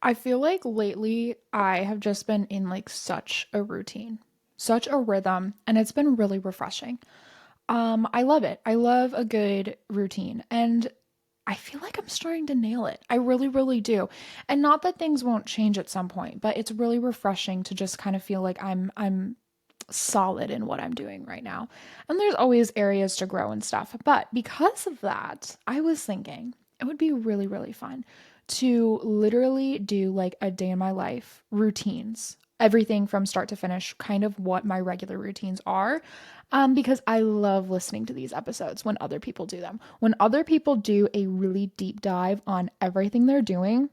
I feel like lately I have just been in like such a routine, such a rhythm, and it's been really refreshing. I love it. I love a good routine, and I feel like I'm starting to nail it. I really, really do. And not that things won't change at some point, but it's really refreshing to just kind of feel like I'm solid in what I'm doing right now. And there's always areas to grow and stuff. But because of that, I was thinking it would be really, really fun to literally do like a day in my life routines, everything from start to finish, kind of what my regular routines are. Because I love listening to these episodes when other people do them. When other people do a really deep dive on everything they're doing,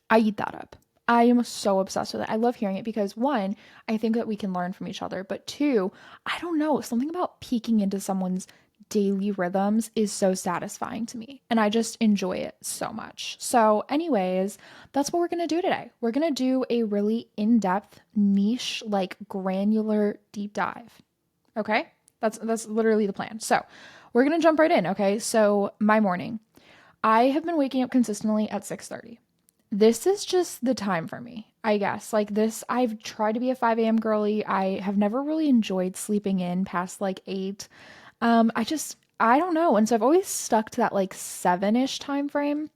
I eat that up. I am so obsessed with it. I love hearing it because one, I think that we can learn from each other, but two, I don't know, something about peeking into someone's daily rhythms is so satisfying to me, and I just enjoy it so much. So, anyways, that's what we're going to do today. We're going to do a really in-depth, niche, like granular deep dive. Okay? That's literally the plan. So, we're going to jump right in, okay? So, my morning. I have been waking up consistently at 6:30. This is just the time for me, I guess. Like this, I've tried to be a 5 a.m. girly. I have never really enjoyed sleeping in past like 8. I don't know. And so I've always stuck to that like 7-ish time frame,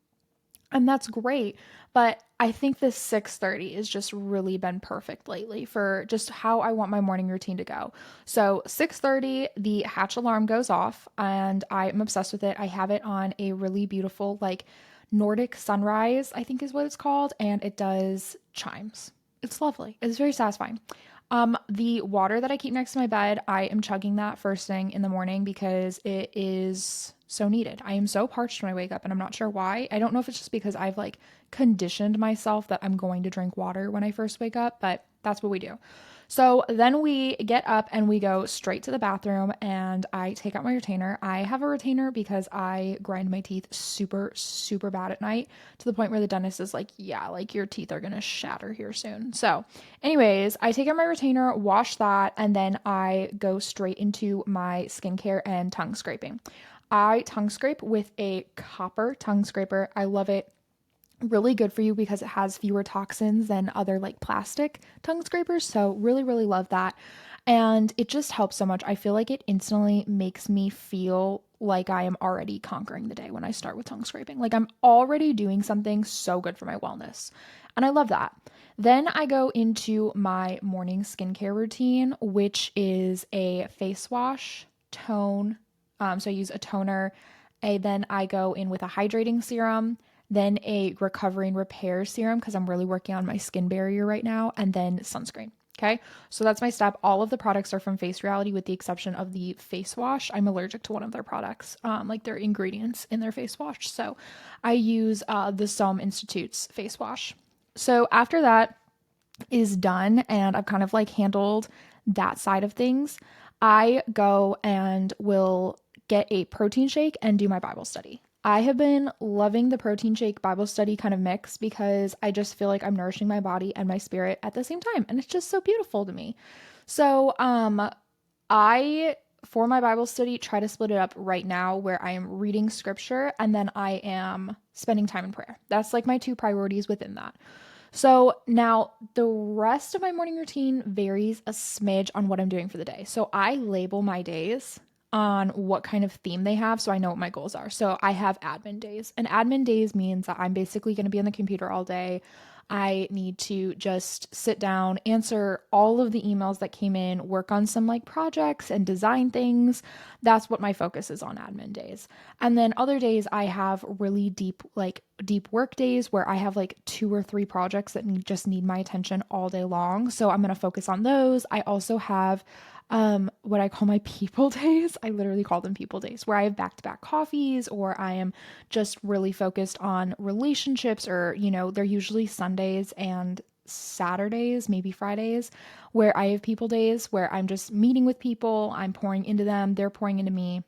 and that's great. But I think this 6:30 has just really been perfect lately for just how I want my morning routine to go. So 6:30, the hatch alarm goes off, and I am obsessed with it. I have it on a really beautiful like Nordic sunrise, I think is what it's called, and it does chimes. It's lovely. It's very satisfying. The water that I keep next to my bed, I am chugging that first thing in the morning because it is so needed. I am so parched when I wake up and I'm not sure why. I don't know if it's just because I've like conditioned myself that I'm going to drink water when I first wake up, but that's what we do. So then we get up and we go straight to the bathroom and I take out my retainer. I have a retainer because I grind my teeth super, super bad at night to the point where the dentist is like, yeah, like your teeth are going to shatter here soon. So, anyways, I take out my retainer, wash that, and then I go straight into my skincare and tongue scraping. I tongue scrape with a copper tongue scraper. I love it, really good for you because it has fewer toxins than other like plastic tongue scrapers. So, really, really love that. And it just helps so much. I feel like it instantly makes me feel like I am already conquering the day when I start with tongue scraping. Like I'm already doing something so good for my wellness. And I love that. Then I go into my morning skincare routine, which is a face wash, tone. So I use a toner. And then I go in with a hydrating serum, then a recovery and repair serum because I'm really working on my skin barrier right now, and then sunscreen. Okay, so that's my step. All of the products are from Face Reality with the exception of the face wash. I'm allergic to one of their products, like their ingredients in their face wash. So I use the Somme Institute's face wash. So after that is done and I've kind of like handled that side of things, I go and will get a protein shake and do my Bible study. I have been loving the protein shake Bible study kind of mix because I just feel like I'm nourishing my body and my spirit at the same time. And it's just so beautiful to me. So, I, for my Bible study, try to split it up right now where I am reading scripture and then I am spending time in prayer. That's like my two priorities within that. So now the rest of my morning routine varies a smidge on what I'm doing for the day. So I label my days on what kind of theme they have so I know what my goals are. So I have admin days. And admin days means that I'm basically going to be on the computer all day. I need to just sit down, answer all of the emails that came in, work on some like projects and design things. That's what my focus is on admin days. And then other days I have really deep work days where I have like 2 or 3 projects that just need my attention all day long. So I'm going to focus on those. I also have what I call my people days. I literally call them people days where I have back-to-back coffees or I am just really focused on relationships or, they're usually Sundays and Saturdays, maybe Fridays, where I have people days where I'm just meeting with people, I'm pouring into them, they're pouring into me.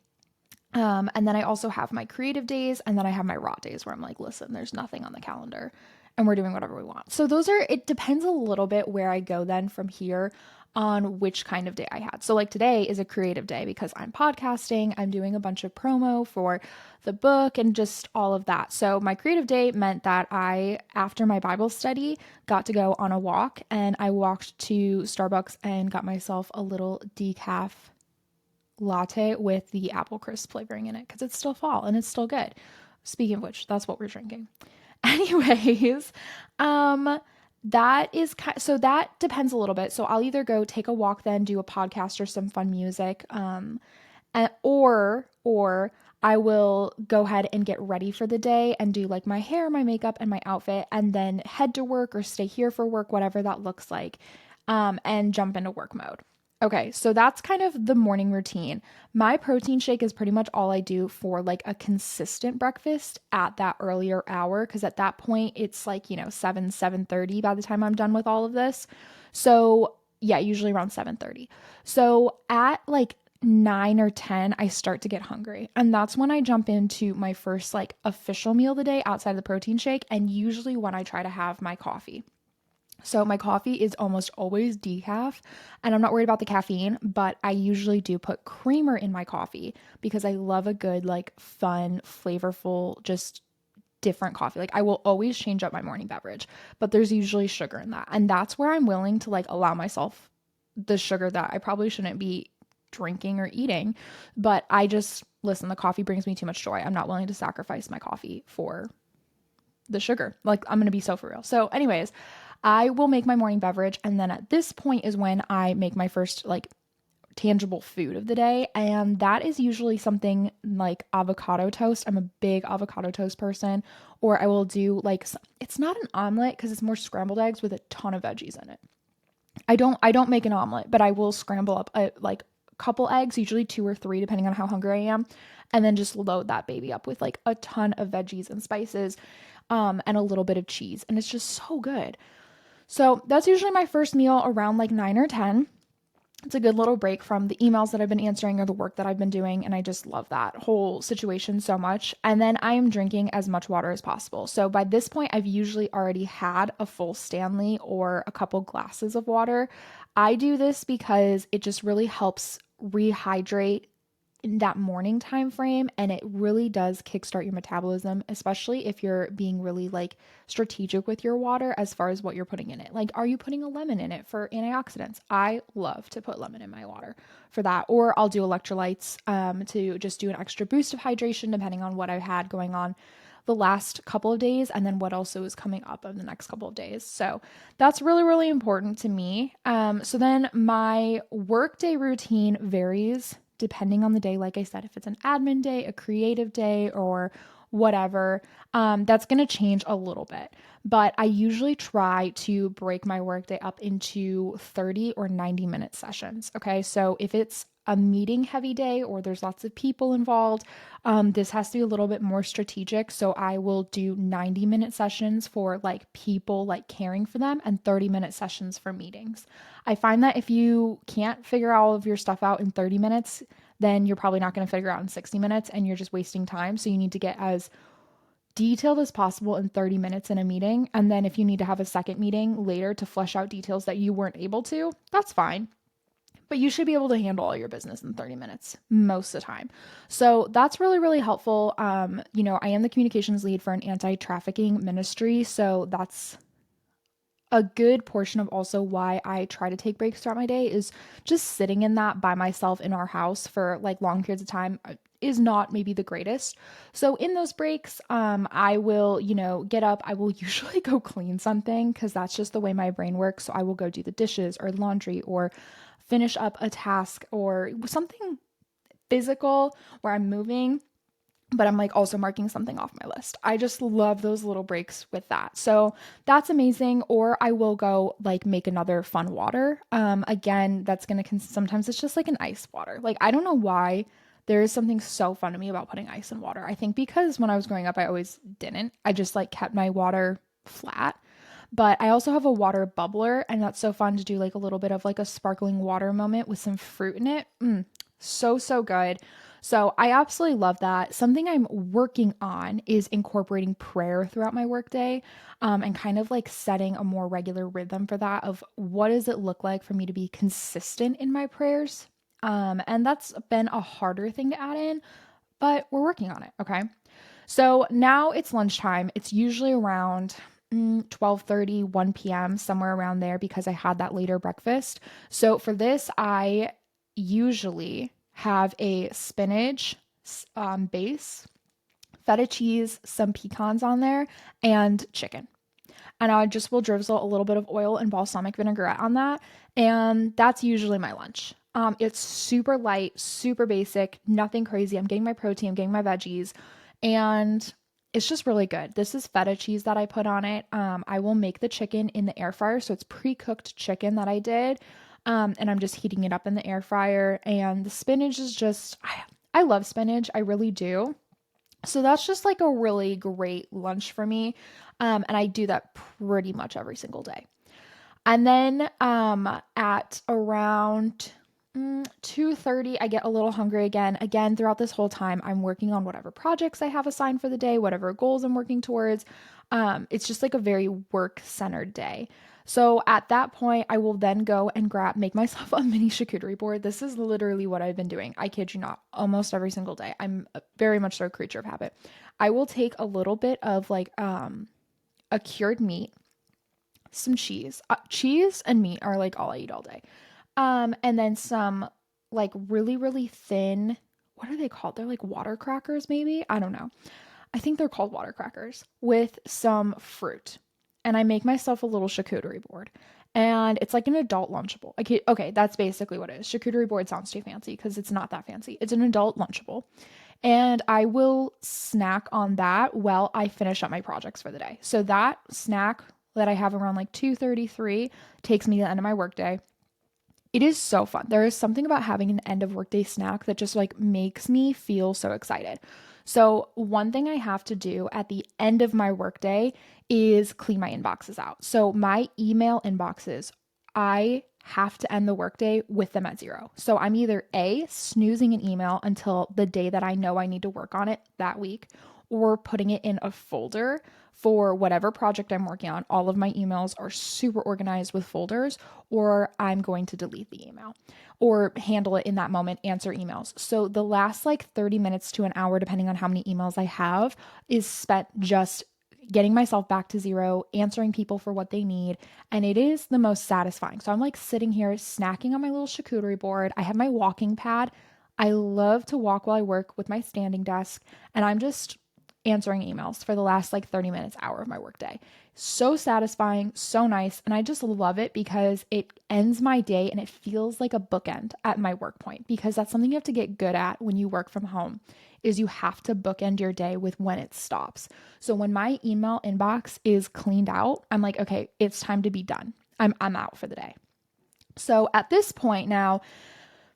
And then I also have my creative days and then I have my raw days where I'm like, listen, there's nothing on the calendar and we're doing whatever we want. So it depends a little bit where I go then from here. on which kind of day I had. So like today is a creative day because I'm podcasting, I'm doing a bunch of promo for the book and just all of that. So my creative day meant that I, after my Bible study, got to go on a walk, and I walked to Starbucks and got myself a little decaf latte with the apple crisp flavoring in it because it's still fall and it's still good. Speaking of which, that's what we're drinking. Anyways, that is so that depends a little bit. So I'll either go take a walk, then do a podcast or some fun music, or I will go ahead and get ready for the day and do like my hair, my makeup, and my outfit, and then head to work or stay here for work, whatever that looks like, and jump into work mode. Okay, so that's kind of the morning routine. My protein shake is pretty much all I do for like a consistent breakfast at that earlier hour, because at that point it's like, 7:30 by the time I'm done with all of this. So, yeah, usually around 7:30. So, at like 9 or 10, I start to get hungry. And that's when I jump into my first like official meal of the day outside of the protein shake, and usually when I try to have my coffee. So my coffee is almost always decaf, and I'm not worried about the caffeine, but I usually do put creamer in my coffee because I love a good, like, fun, flavorful, just different coffee. Like, I will always change up my morning beverage, but there's usually sugar in that. And that's where I'm willing to like allow myself the sugar that I probably shouldn't be drinking or eating. But I just listen, the coffee brings me too much joy. I'm not willing to sacrifice my coffee for the sugar. Like, I'm going to be so for real. So, anyways, I will make my morning beverage. And then at this point is when I make my first like tangible food of the day. And that is usually something like avocado toast. I'm a big avocado toast person. Or I will do like, it's not an omelet because it's more scrambled eggs with a ton of veggies in it. I don't make an omelet, but I will scramble up a like couple eggs, usually 2 or 3, depending on how hungry I am, and then just load that baby up with like a ton of veggies and spices, and a little bit of cheese, and it's just so good. So that's usually my first meal around like 9 or 10. It's a good little break from the emails that I've been answering or the work that I've been doing. And I just love that whole situation so much. And then I am drinking as much water as possible. So by this point, I've usually already had a full Stanley or a couple glasses of water. I do this because it just really helps rehydrate in that morning time frame, and it really does kickstart your metabolism, especially if you're being really like strategic with your water as far as what you're putting in it. Like, are you putting a lemon in it for antioxidants? I love to put lemon in my water for that, or I'll do electrolytes to just do an extra boost of hydration depending on what I've had going on the last couple of days, and then what also is coming up in the next couple of days. So that's really, really important to me. So then my workday routine varies depending on the day. Like I said, if it's an admin day, a creative day, or whatever, that's going to change a little bit. But I usually try to break my workday up into 30 or 90-minute sessions. Okay. So if it's a meeting heavy day or there's lots of people involved, this has to be a little bit more strategic. So I will do 90-minute sessions for like people, like caring for them, and 30-minute sessions for meetings. I find that if you can't figure all of your stuff out in 30 minutes, then you're probably not going to figure out in 60 minutes and you're just wasting time. So you need to get as detailed as possible in 30 minutes in a meeting. And then if you need to have a second meeting later to flesh out details that you weren't able to, that's fine. But you should be able to handle all your business in 30 minutes most of the time. So that's really, really helpful. I am the communications lead for an anti-trafficking ministry. So that's a good portion of also why I try to take breaks throughout my day, is just sitting in that by myself in our house for like long periods of time is not maybe the greatest. So in those breaks, I will, get up. I will usually go clean something because that's just the way my brain works. So I will go do the dishes or laundry or finish up a task or something physical where I'm moving, but I'm like also marking something off my list. I just love those little breaks with that. So that's amazing. Or I will go like make another fun water. Again, that's going to, sometimes it's just like an ice water. Like, I don't know why there is something so fun to me about putting ice in water. I think because when I was growing up, I always didn't. I just like kept my water flat. But I also have a water bubbler, and that's so fun to do like a little bit of like a sparkling water moment with some fruit in it. So, so good. So I absolutely love that. Something I'm working on is incorporating prayer throughout my workday, and kind of like setting a more regular rhythm for that of what does it look like for me to be consistent in my prayers. And that's been a harder thing to add in, but we're working on it. Okay. So now it's lunchtime. It's usually around 12:30, 1 p.m., somewhere around there because I had that later breakfast. So for this, I usually have a spinach base, feta cheese, some pecans on there, and chicken. And I just will drizzle a little bit of oil and balsamic vinaigrette on that. And that's usually my lunch. It's super light, super basic, nothing crazy. I'm getting my protein, I'm getting my veggies, and it's just really good. This is feta cheese that I put on it. I will make the chicken in the air fryer. So it's pre-cooked chicken that I did. And I'm just heating it up in the air fryer. And the spinach is just, I love spinach. I really do. So that's just like a really great lunch for me. And I do that pretty much every single day. And then at around 2:30, I get a little hungry again. Again, throughout this whole time, I'm working on whatever projects I have assigned for the day, whatever goals I'm working towards. It's just like a very work-centered day. So at that point, I will then go and make myself a mini charcuterie board. This is literally what I've been doing. I kid you not, almost every single day. I'm very much so a creature of habit. I will take a little bit of like a cured meat, some cheese. Cheese and meat are like all I eat all day. And then some like really, really thin, what are they called? They're like water crackers, maybe? I don't know. I think they're called water crackers with some fruit. And I make myself a little charcuterie board. And it's like an adult lunchable. Okay, that's basically what it is. Charcuterie board sounds too fancy because it's not that fancy. It's an adult lunchable. And I will snack on that while I finish up my projects for the day. So that snack that I have around like 2:33 takes me to the end of my workday. It is so fun. There is something about having an end of workday snack that just like makes me feel so excited. So, one thing I have to do at the end of my workday is clean my inboxes out. So, my email inboxes, I have to end the workday with them at zero. So, I'm either A, snoozing an email until the day that I know I need to work on it that week, or putting it in a folder for whatever project I'm working on. All of my emails are super organized with folders, or I'm going to delete the email or handle it in that moment, answer emails. So the last like 30 minutes to an hour, depending on how many emails I have, is spent just getting myself back to zero, answering people for what they need. And it is the most satisfying. So I'm like sitting here snacking on my little charcuterie board. I have my walking pad. I love to walk while I work with my standing desk, and I'm just answering emails for the last like 30 minutes, hour of my workday. So satisfying, so nice. And I just love it because it ends my day and it feels like a bookend at my work point, because that's something you have to get good at when you work from home is you have to bookend your day with when it stops. So when my email inbox is cleaned out, I'm like, okay, it's time to be done. I'm out for the day. So at this point now,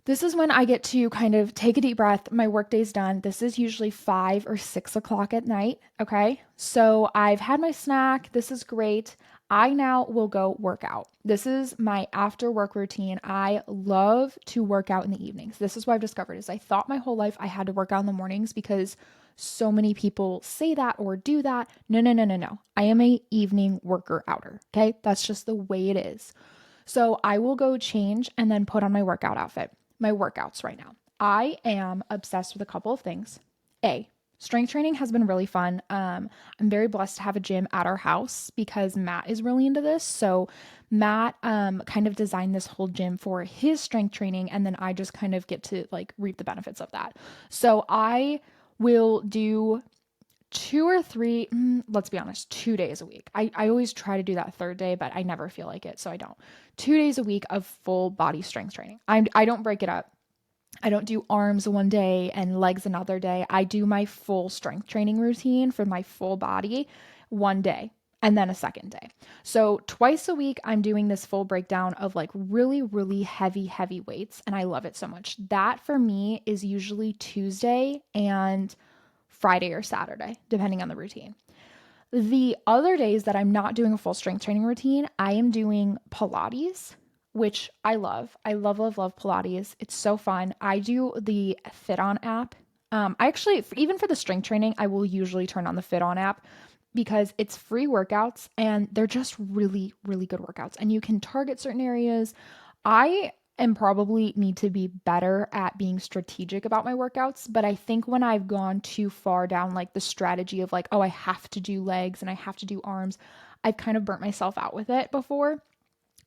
this is when I get to kind of take a deep breath. My workday's done. This is usually 5 or 6 o'clock at night. Okay. So I've had my snack. This is great. I now will go work out. This is my after work routine. I love to work out in the evenings. This is what I've discovered is I thought my whole life I had to work out in the mornings because so many people say that or do that. No, no, no, no, no. I am a evening worker outer. Okay. That's just the way it is. So I will go change and then put on my workout outfit. My workouts right now. I am obsessed with a couple of things. A, strength training has been really fun. I'm very blessed to have a gym at our house because Matt is really into this. So Matt kind of designed this whole gym for his strength training, and then I just kind of get to like reap the benefits of that. So I will do 2 or 3, let's be honest, 2 days a week. I always try to do that third day, but I never feel like it, so I don't. 2 days a week of full body strength training. I don't break it up. I don't do arms one day and legs another day. I do my full strength training routine for my full body one day and then a second day. So twice a week, I'm doing this full breakdown of like really, really heavy, heavy weights, and I love it so much. That for me is usually Tuesday and Friday or Saturday, depending on the routine. The other days that I'm not doing a full strength training routine, I am doing Pilates. which I love. I love, love, love Pilates. It's so fun. I do the Fit On app. I actually, even for the strength training, I will usually turn on the Fit On app because it's free workouts and they're just really, really good workouts. And you can target certain areas. I am probably need to be better at being strategic about my workouts, but I think when I've gone too far down like the strategy of like, oh, I have to do legs and I have to do arms, I've kind of burnt myself out with it before.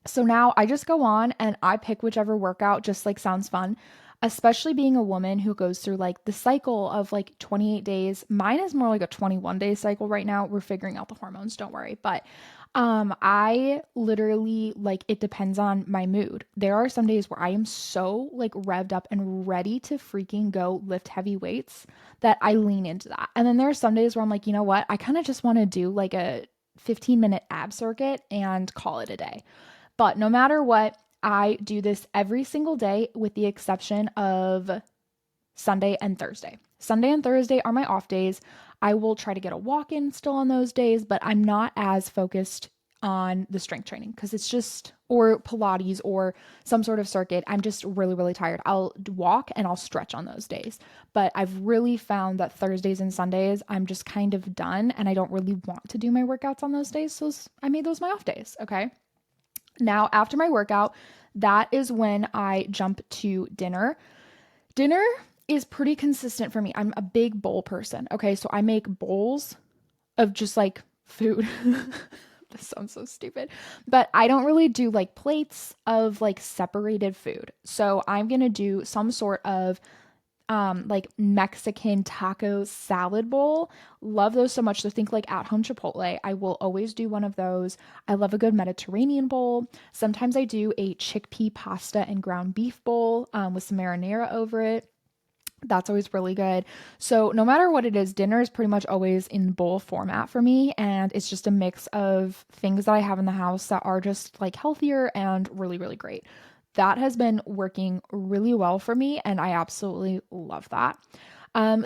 So now I just go on and I pick whichever workout just like sounds fun, especially being a woman who goes through like the cycle of like 28 days. Mine is more like a 21-day cycle right now. We're figuring out the hormones, don't worry. But I literally like it depends on my mood. There are some days where I am so like revved up and ready to freaking go lift heavy weights that I lean into that. And then there are some days where I'm like, you know what? I kind of just want to do like a 15-minute ab circuit and call it a day. But no matter what, I do this every single day with the exception of Sunday and Thursday. Sunday and Thursday are my off days. I will try to get a walk in still on those days, but I'm not as focused on the strength training because it's just, or Pilates or some sort of circuit. I'm just really, really tired. I'll walk and I'll stretch on those days. But I've really found that Thursdays and Sundays, I'm just kind of done and I don't really want to do my workouts on those days. So I made those my off days. Okay. Now, after my workout, that is when I jump to dinner. Dinner is pretty consistent for me. I'm a big bowl person. Okay, so I make bowls of just like food. This sounds so stupid, but I don't really do like plates of like separated food. So I'm going to do some sort of like Mexican taco salad bowl. Love those so much. So think like at home Chipotle. I will always do one of those. I love a good Mediterranean bowl. Sometimes I do a chickpea pasta and ground beef bowl with some marinara over it. That's always really good. So no matter what it is, dinner is pretty much always in bowl format for me. And it's just a mix of things that I have in the house that are just like healthier and really, really great. That has been working really well for me, and I absolutely love that.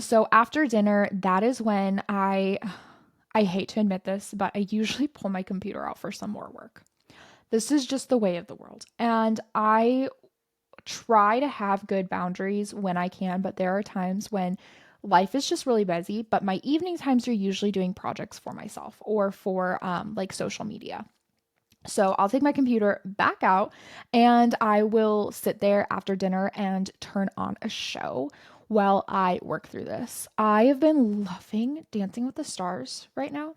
So after dinner, that is when I hate to admit this, but I usually pull my computer out for some more work. This is just the way of the world. And I try to have good boundaries when I can, but there are times when life is just really busy. But my evening times are usually doing projects for myself or for like social media. So I'll take my computer back out and I will sit there after dinner and turn on a show while I work through this. I have been loving Dancing with the Stars right now.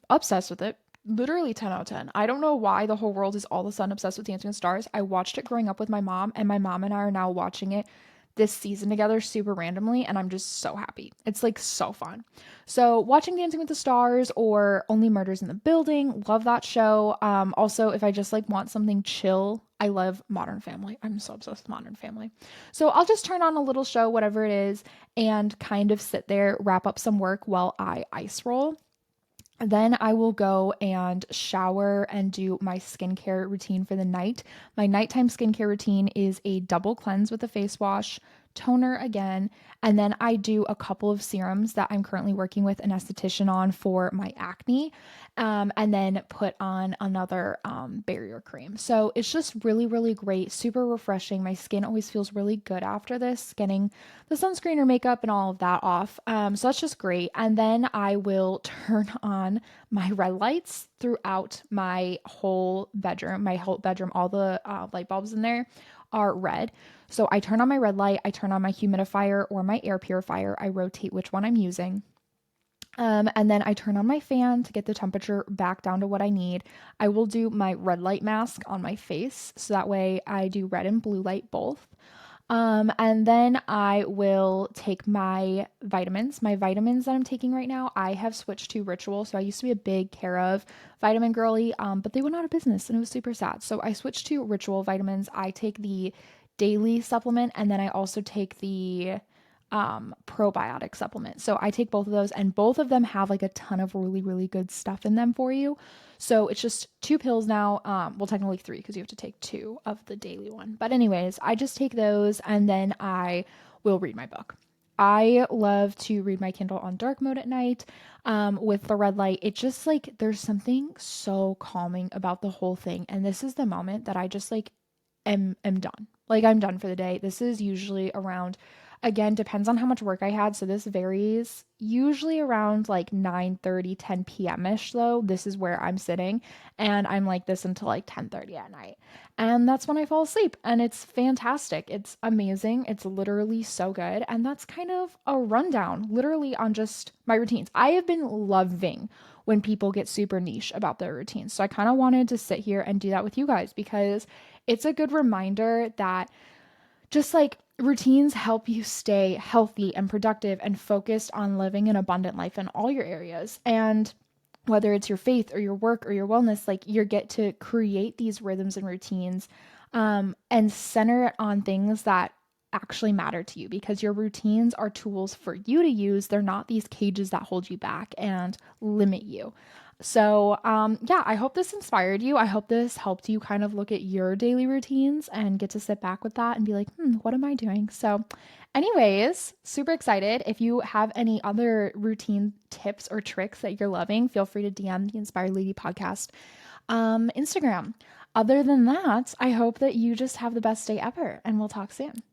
Obsessed with it. Literally 10 out of 10. I don't know why the whole world is all of a sudden obsessed with Dancing with the Stars. I watched it growing up with my mom, and my mom and I are now watching it this season together super randomly, and I'm just so happy. It's like so fun. So watching Dancing with the Stars or Only Murders in the Building, love that show. Also, if I just like want something chill, I love Modern Family. I'm so obsessed with Modern Family. So I'll just turn on a little show, whatever it is, and kind of sit there, wrap up some work while I ice roll. Then I will go and shower and do my skincare routine for the night. My nighttime skincare routine is a double cleanse with a face wash, toner again, and then I do a couple of serums that I'm currently working with an esthetician on for my acne, and then put on another barrier cream. So it's just really, really great, super refreshing. My skin always feels really good after this, getting the sunscreen or makeup and all of that off. So that's just great. And then I will turn on my red lights throughout my whole bedroom. All the light bulbs in there are red. So I turn on my red light, I turn on my humidifier or my air purifier. I rotate which one I'm using. And then I turn on my fan to get the temperature back down to what I need. I will do my red light mask on my face. So that way I do red and blue light both. And then I will take my vitamins. My vitamins that I'm taking right now, I have switched to Ritual. So I used to be a big Care of vitamin girly, but they went out of business and it was super sad. So I switched to Ritual vitamins. I take the daily supplement and then I also take the probiotic supplement. So I take both of those and both of them have like a ton of really, really good stuff in them for you. So it's just 2 pills now. Well, technically 3 because you have to take 2 of the daily one. But anyways, I just take those and then I will read my book. I love to read my Kindle on dark mode at night with the red light. It just like, there's something so calming about the whole thing. And this is the moment that I just like am done. Like I'm done for the day. This is usually around, again, depends on how much work I had. So this varies, usually around like 9:30, 10 p.m. ish though. This is where I'm sitting and I'm like this until like 10:30 at night. And that's when I fall asleep. And it's fantastic. It's amazing. It's literally so good. And that's kind of a rundown, literally, on just my routines. I have been loving when people get super niche about their routines. So I kind of wanted to sit here and do that with you guys because it's a good reminder that just like routines help you stay healthy and productive and focused on living an abundant life in all your areas. And whether it's your faith or your work or your wellness, like you get to create these rhythms and routines and center it on things that actually matter to you because your routines are tools for you to use. They're not these cages that hold you back and limit you. So, yeah, I hope this inspired you. I hope this helped you kind of look at your daily routines and get to sit back with that and be like, what am I doing? So, anyways, super excited. If you have any other routine tips or tricks that you're loving, feel free to DM the Inspired Lady podcast Instagram. Other than that, I hope that you just have the best day ever, and we'll talk soon.